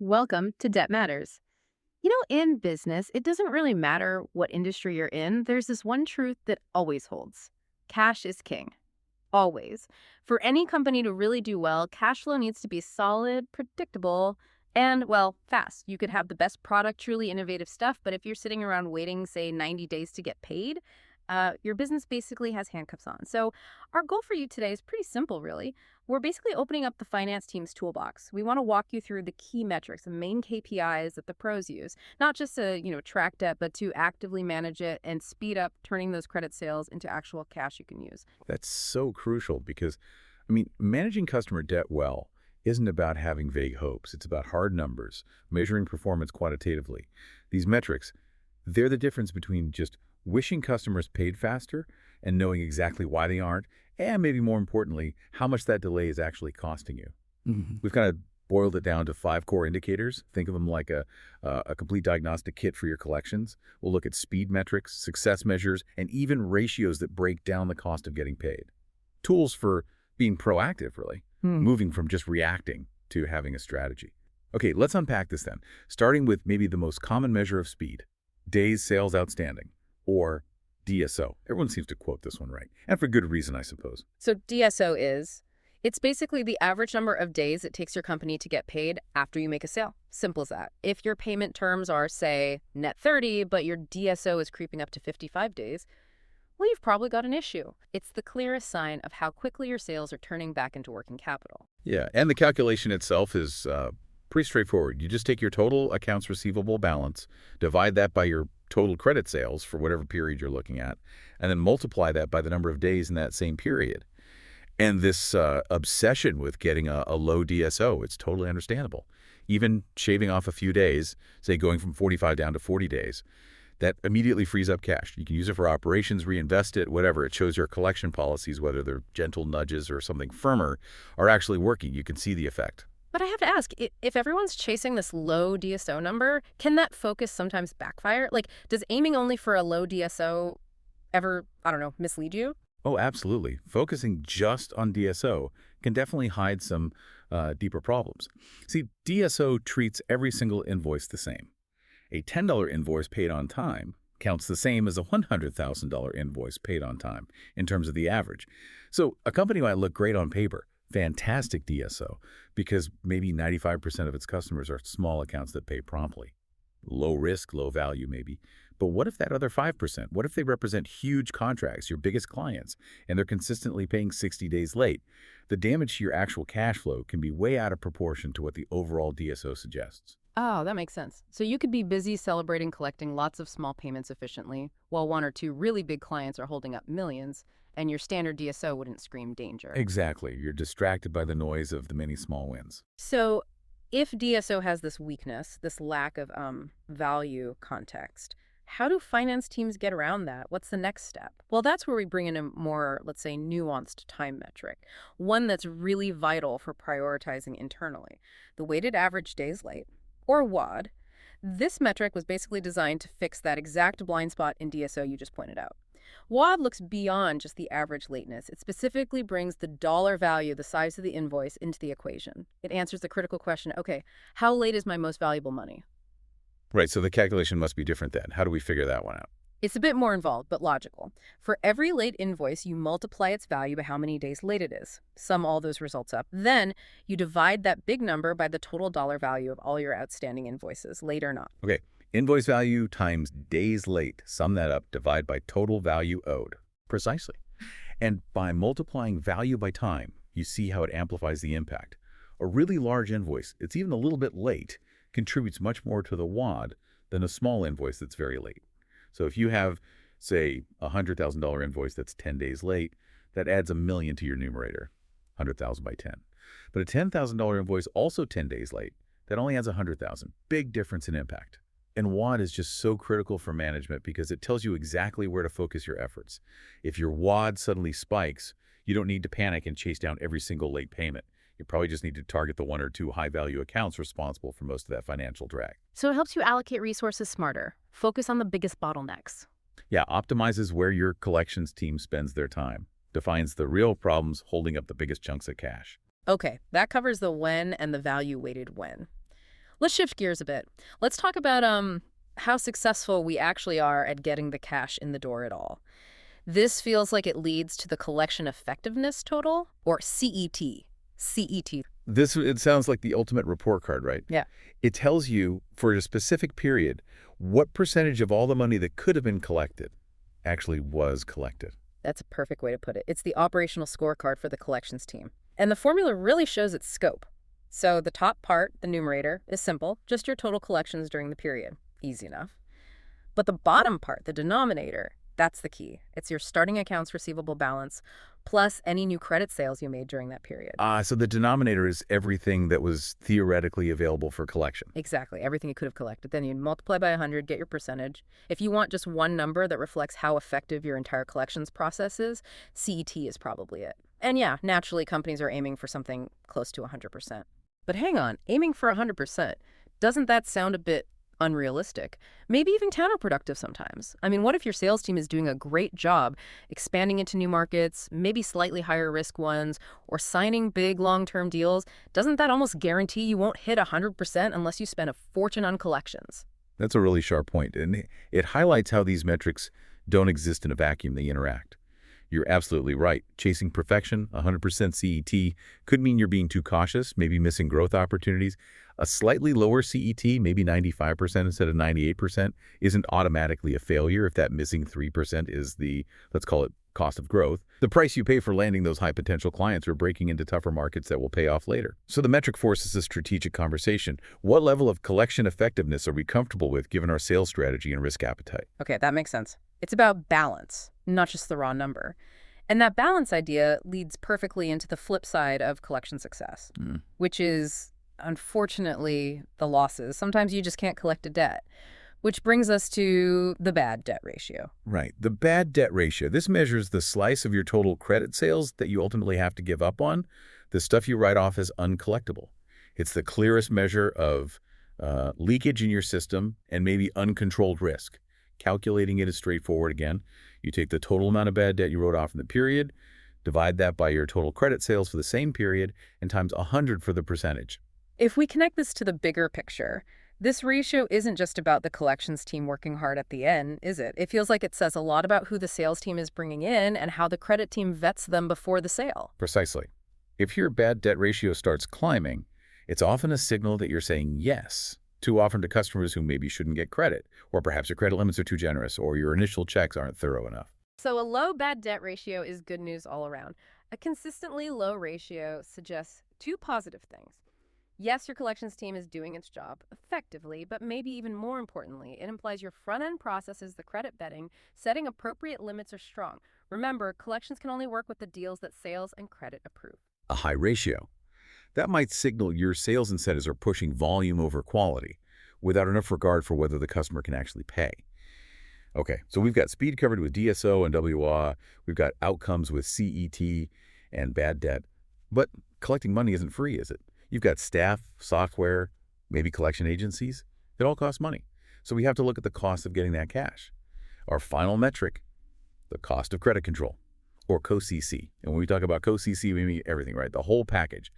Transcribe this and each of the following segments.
Welcome to Debt Matters. In business, it doesn't really matter what industry you're in. There's this one truth that always holds. Cash is king. Always. For any company to really do well, cash flow needs to be solid, predictable, and, well, fast. You could have the best product, truly innovative stuff, but if you're sitting around waiting, say, 90 days to get paid, your business basically has handcuffs on. So our goal for you today is pretty simple, really. We're basically opening up the finance team's toolbox. We want to walk you through the key metrics, the main KPIs that the pros use, not just to, track debt, but to actively manage it and speed up turning those credit sales into actual cash you can use. That's so crucial because, managing customer debt well isn't about having vague hopes. It's about hard numbers, measuring performance quantitatively. These metrics, they're the difference between just wishing customers paid faster and knowing exactly why they aren't, and maybe more importantly, how much that delay is actually costing you. We've kind of boiled it down to 5 core indicators. Think of them like a complete diagnostic kit for your collections. We'll look at speed metrics, success measures, and even ratios that break down the cost of getting paid. Tools for being proactive, really, moving from just reacting to having a strategy. Okay, let's unpack this then, starting with maybe the most common measure of speed, days sales outstanding, or DSO. Everyone seems to quote this one right, and for good reason, I suppose. So DSO it's basically the average number of days it takes your company to get paid after you make a sale. Simple as that. If your payment terms are, say, net 30, but your DSO is creeping up to 55 days, well, you've probably got an issue. It's the clearest sign of how quickly your sales are turning back into working capital. Yeah, and the calculation itself is pretty straightforward. You just take your total accounts receivable balance, divide that by your total credit sales for whatever period you're looking at, and then multiply that by the number of days in that same period. And this obsession with getting a low DSO, it's totally understandable. Even shaving off a few days, say going from 45 down to 40 days, that immediately frees up cash. You can use it for operations, reinvest it, whatever. It shows your collection policies, whether they're gentle nudges or something firmer, are actually working. You can see the effect. But I have to ask, if everyone's chasing this low DSO number, can that focus sometimes backfire? Like, does aiming only for a low DSO ever, I don't know, mislead you? Oh, absolutely. Focusing just on DSO can definitely hide some deeper problems. See, DSO treats every single invoice the same. A $10 invoice paid on time counts the same as a $100,000 invoice paid on time in terms of the average. So a company might look great on paper, fantastic DSO, because maybe 95% of its customers are small accounts that pay promptly. Low risk, low value maybe. But what if that other 5%? What if they represent huge contracts, your biggest clients, and they're consistently paying 60 days late? The damage to your actual cash flow can be way out of proportion to what the overall DSO suggests. Oh, that makes sense. So you could be busy celebrating collecting lots of small payments efficiently, while 1 or 2 really big clients are holding up millions, and your standard DSO wouldn't scream danger. Exactly. You're distracted by the noise of the many small wins. So if DSO has this weakness, this lack of value context, how do finance teams get around that? What's the next step? Well, that's where we bring in a more, let's say, nuanced time metric, one that's really vital for prioritizing internally. The weighted average days late, or WAD. This metric was basically designed to fix that exact blind spot in DSO you just pointed out. WAD looks beyond just the average lateness. It specifically brings the dollar value, the size of the invoice, into the equation. It answers the critical question, okay, how late is my most valuable money? Right, so the calculation must be different then. How do we figure that one out? It's a bit more involved, but logical. For every late invoice, you multiply its value by how many days late it is. Sum all those results up. Then you divide that big number by the total dollar value of all your outstanding invoices, late or not. Okay, invoice value times days late. Sum that up, divide by total value owed. Precisely. And by multiplying value by time, you see how it amplifies the impact. A really large invoice, it's even a little bit late, contributes much more to the WAD than a small invoice that's very late. So if you have, say, a $100,000 invoice that's 10 days late, that adds $1 million to your numerator, 100,000 by 10. But a $10,000 invoice also 10 days late, that only adds 100,000. Big difference in impact. And WAD is just so critical for management because it tells you exactly where to focus your efforts. If your WAD suddenly spikes, you don't need to panic and chase down every single late payment. You probably just need to target the 1 or 2 high-value accounts responsible for most of that financial drag. So it helps you allocate resources smarter. Focus on the biggest bottlenecks. Yeah, optimizes where your collections team spends their time. Defines the real problems holding up the biggest chunks of cash. Okay, that covers the when and the value-weighted when. Let's shift gears a bit. Let's talk about how successful we actually are at getting the cash in the door at all. This feels like it leads to the collection effectiveness total, or CET. CET. It sounds like the ultimate report card, right? Yeah. It tells you, for a specific period, what percentage of all the money that could have been collected actually was collected. That's a perfect way to put it. It's the operational scorecard for the collections team. And the formula really shows its scope. So the top part, the numerator, is simple, just your total collections during the period. Easy enough. But the bottom part, the denominator, that's the key. It's your starting accounts receivable balance plus any new credit sales you made during that period. So the denominator is everything that was theoretically available for collection. Exactly, everything you could have collected. Then you multiply by 100, get your percentage. If you want just one number that reflects how effective your entire collections process is, CET is probably it. And yeah, naturally, companies are aiming for something close to 100%. But hang on, aiming for 100%, doesn't that sound a bit unrealistic? Maybe even counterproductive sometimes. I mean, what if your sales team is doing a great job expanding into new markets, maybe slightly higher risk ones, or signing big long-term deals? Doesn't that almost guarantee you won't hit 100% unless you spend a fortune on collections? That's a really sharp point, and it highlights how these metrics don't exist in a vacuum. They interact. You're absolutely right. Chasing perfection, 100% CET, could mean you're being too cautious, maybe missing growth opportunities. A slightly lower CET, maybe 95% instead of 98%, isn't automatically a failure if that missing 3% is the, let's call it, cost of growth. The price you pay for landing those high potential clients or breaking into tougher markets that will pay off later. So the metric forces a strategic conversation. What level of collection effectiveness are we comfortable with given our sales strategy and risk appetite? Okay, that makes sense. It's about balance, not just the raw number. And that balance idea leads perfectly into the flip side of collection success, which is, unfortunately, the losses. Sometimes you just can't collect a debt, which brings us to the bad debt ratio. Right. The bad debt ratio. This measures the slice of your total credit sales that you ultimately have to give up on, the stuff you write off as uncollectible. It's the clearest measure of leakage in your system and maybe uncontrolled risk. Calculating it is straightforward again. You take the total amount of bad debt you wrote off in the period, divide that by your total credit sales for the same period, and times 100 for the percentage. If we connect this to the bigger picture, this ratio isn't just about the collections team working hard at the end, is it? It feels like it says a lot about who the sales team is bringing in and how the credit team vets them before the sale. Precisely. If your bad debt ratio starts climbing, it's often a signal that you're saying yes too often to customers who maybe shouldn't get credit, or perhaps your credit limits are too generous, or your initial checks aren't thorough enough. So a low bad debt ratio is good news all around. A consistently low ratio suggests two positive things. Yes, your collections team is doing its job effectively, but maybe even more importantly, it implies your front-end processes, the credit vetting, setting appropriate limits are strong. Remember, collections can only work with the deals that sales and credit approve. A high ratio. That might signal your sales incentives are pushing volume over quality without enough regard for whether the customer can actually pay. Okay, so we've got speed covered with DSO and WA. We've got outcomes with CET and bad debt. But collecting money isn't free, is it? You've got staff, software, maybe collection agencies. It all costs money. So we have to look at the cost of getting that cash. Our final metric, the cost of credit control, or co-CC. And when we talk about co-CC, we mean everything, right? The whole package.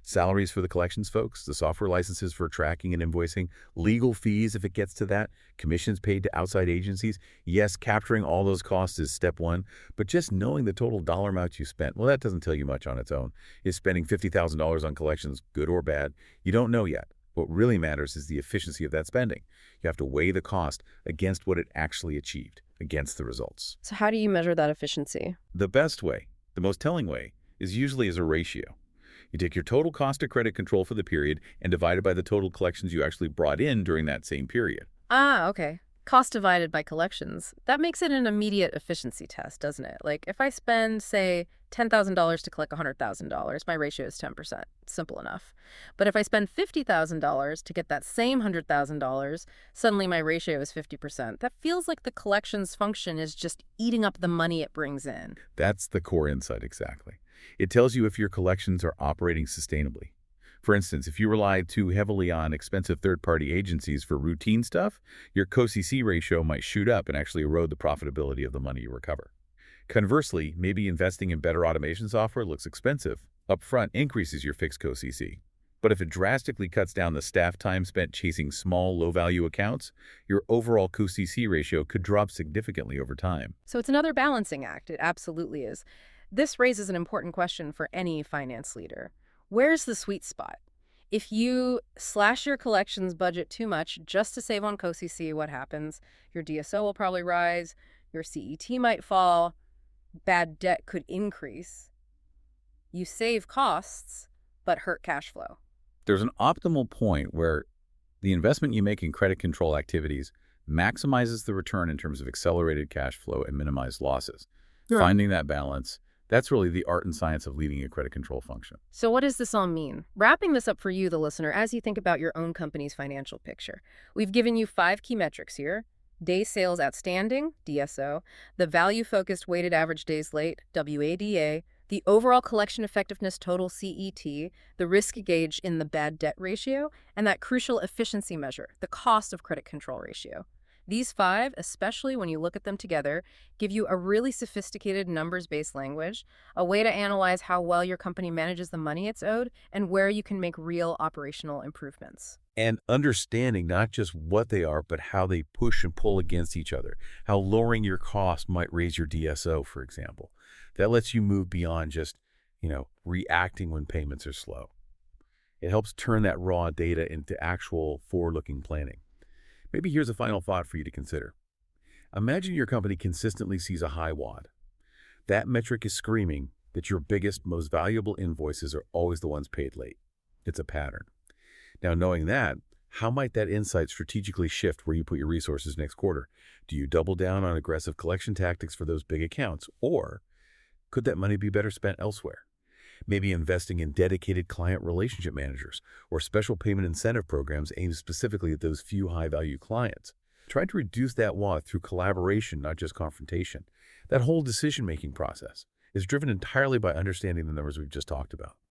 Salaries for the collections folks, the software licenses for tracking and invoicing, legal fees if it gets to that, commissions paid to outside agencies. Yes, capturing all those costs is step one, but just knowing the total dollar amount you spent, well, that doesn't tell you much on its own. Is spending $50,000 on collections good or bad? You don't know yet. What really matters is the efficiency of that spending. You have to weigh the cost against what it actually achieved, against the results. So how do you measure that efficiency? The best way, the most telling way, is usually as a ratio. You take your total cost of credit control for the period and divide it by the total collections you actually brought in during that same period. Ah, okay. Cost divided by collections. That makes it an immediate efficiency test, doesn't it? Like if I spend, say, $10,000 to collect $100,000, my ratio is 10%. Simple enough. But if I spend $50,000 to get that same $100,000, suddenly my ratio is 50%. That feels like the collections function is just eating up the money it brings in. That's the core insight, exactly. It tells you if your collections are operating sustainably. For instance, if you rely too heavily on expensive third-party agencies for routine stuff, your co-CC ratio might shoot up and actually erode the profitability of the money you recover. Conversely, maybe investing in better automation software looks expensive. Upfront increases your fixed co-CC. But if it drastically cuts down the staff time spent chasing small, low-value accounts, your overall QCC ratio could drop significantly over time. So it's another balancing act. It absolutely is. This raises an important question for any finance leader. Where's the sweet spot? If you slash your collections budget too much just to save on COCC, what happens? Your DSO will probably rise, your CET might fall, bad debt could increase. You save costs, but hurt cash flow. There's an optimal point where the investment you make in credit control activities maximizes the return in terms of accelerated cash flow and minimized losses. Sure. Finding that balance, that's really the art and science of leading a credit control function. So what does this all mean? Wrapping this up for you, the listener, as you think about your own company's financial picture. We've given you 5 key metrics here. Day sales outstanding, DSO, the value-focused weighted average days late, WADA, the overall collection effectiveness total CET, the risk gauge in the bad debt ratio, and that crucial efficiency measure, the cost of credit control ratio. These 5, especially when you look at them together, give you a really sophisticated numbers-based language, a way to analyze how well your company manages the money it's owed, and where you can make real operational improvements. And understanding not just what they are, but how they push and pull against each other. How lowering your cost might raise your DSO, for example. That lets you move beyond just, reacting when payments are slow. It helps turn that raw data into actual forward-looking planning. Maybe here's a final thought for you to consider. Imagine your company consistently sees a high WAD. That metric is screaming that your biggest, most valuable invoices are always the ones paid late. It's a pattern. Now, knowing that, how might that insight strategically shift where you put your resources next quarter? Do you double down on aggressive collection tactics for those big accounts? Or could that money be better spent elsewhere? Maybe investing in dedicated client relationship managers or special payment incentive programs aimed specifically at those few high-value clients. Try to reduce that WAD through collaboration, not just confrontation. That whole decision-making process is driven entirely by understanding the numbers we've just talked about.